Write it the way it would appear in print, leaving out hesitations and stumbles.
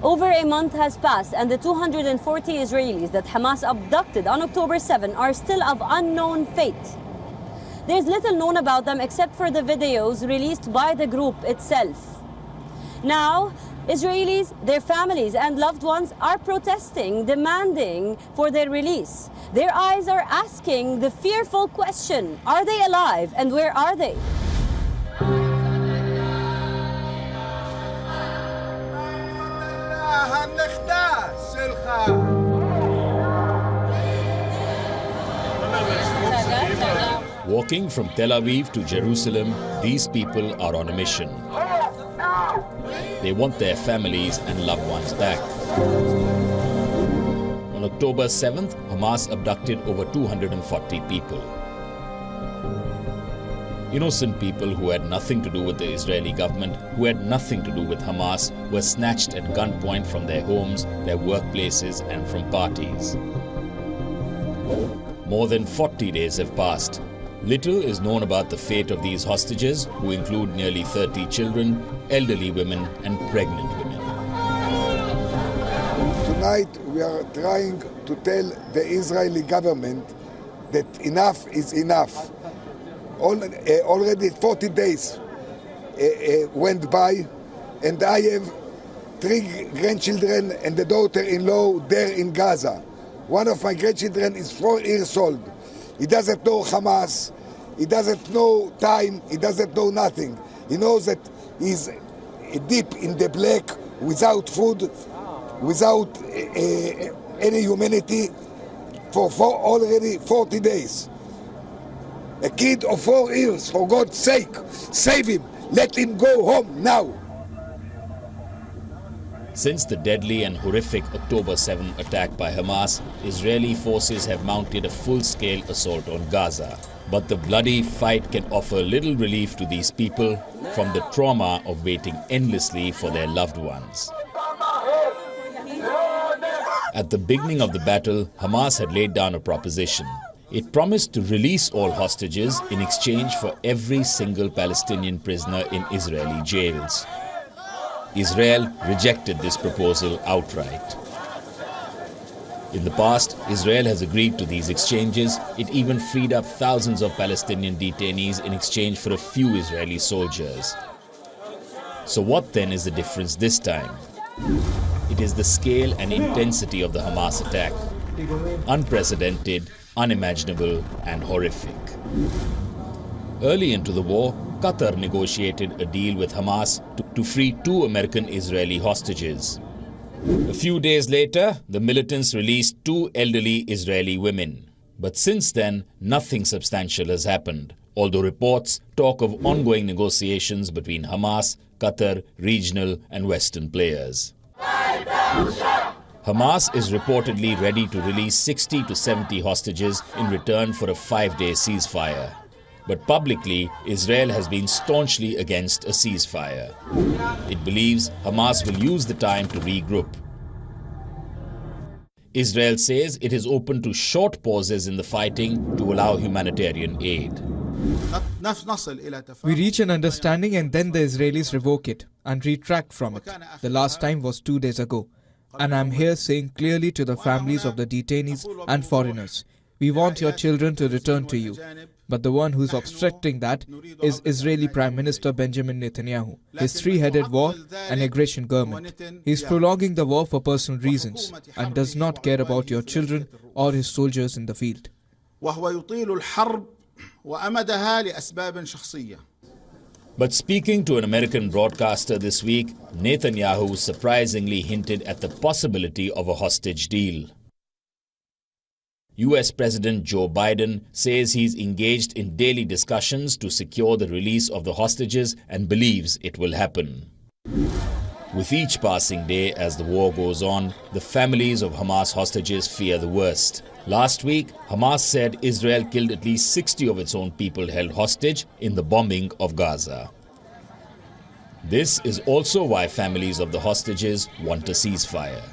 Over a month has passed and the 240 Israelis that Hamas abducted on October 7 are still of unknown fate. There's little known about them except for the videos released by the group itself. Now, Israelis, their families and loved ones are protesting, demanding for their release. Their eyes are asking the fearful question, are they alive and where are they? Walking from Tel Aviv to Jerusalem, these people are on a mission. They want their families and loved ones back. On October 7th, Hamas abducted over 240 people. Innocent people who had nothing to do with the Israeli government, who had nothing to do with Hamas, were snatched at gunpoint from their homes, their workplaces and from parties. More than 40 days have passed. Little is known about the fate of these hostages, who include nearly 30 children, elderly women and pregnant women. Tonight we are trying to tell the Israeli government that enough is enough. Already 40 days went by and I have 3 grandchildren and a daughter-in-law there in Gaza. One of my grandchildren is 4 years old. He doesn't know Hamas, he doesn't know time, he doesn't know nothing. He knows that he's deep in the black, without food, without any humanity for already 40 days. A kid of 4 years, for God's sake, save him, let him go home now. Since the deadly and horrific October 7 attack by Hamas, Israeli forces have mounted a full-scale assault on Gaza. But the bloody fight can offer little relief to these people from the trauma of waiting endlessly for their loved ones. At the beginning of the battle, Hamas had laid down a proposition. It promised to release all hostages in exchange for every single Palestinian prisoner in Israeli jails. Israel rejected this proposal outright. In the past, Israel has agreed to these exchanges. It even freed up thousands of Palestinian detainees in exchange for a few Israeli soldiers. So what then is the difference this time? It is the scale and intensity of the Hamas attack. Unprecedented, unimaginable and horrific. Early into the war, Qatar negotiated a deal with Hamas to free 2 American Israeli hostages. A few days later, the militants released 2 elderly Israeli women. But since then, nothing substantial has happened, although reports talk of ongoing negotiations between Hamas, Qatar, regional and Western players. Hamas is reportedly ready to release 60 to 70 hostages in return for a 5-day ceasefire. But publicly, Israel has been staunchly against a ceasefire. It believes Hamas will use the time to regroup. Israel says it is open to short pauses in the fighting to allow humanitarian aid. We reach an understanding and then the Israelis revoke it and retract from it. The last time was 2 days ago. And I'm here saying clearly to the families of the detainees and foreigners, we want your children to return to you. But the one who's obstructing that is Israeli Prime Minister Benjamin Netanyahu, his 3-headed war and aggression government. He's prolonging the war for personal reasons and does not care about your children or his soldiers in the field. But speaking to an American broadcaster this week, Netanyahu surprisingly hinted at the possibility of a hostage deal. US President Joe Biden says he's engaged in daily discussions to secure the release of the hostages and believes it will happen. With each passing day as the war goes on, the families of Hamas hostages fear the worst. Last week, Hamas said Israel killed at least 60 of its own people held hostage in the bombing of Gaza. This is also why families of the hostages want a ceasefire.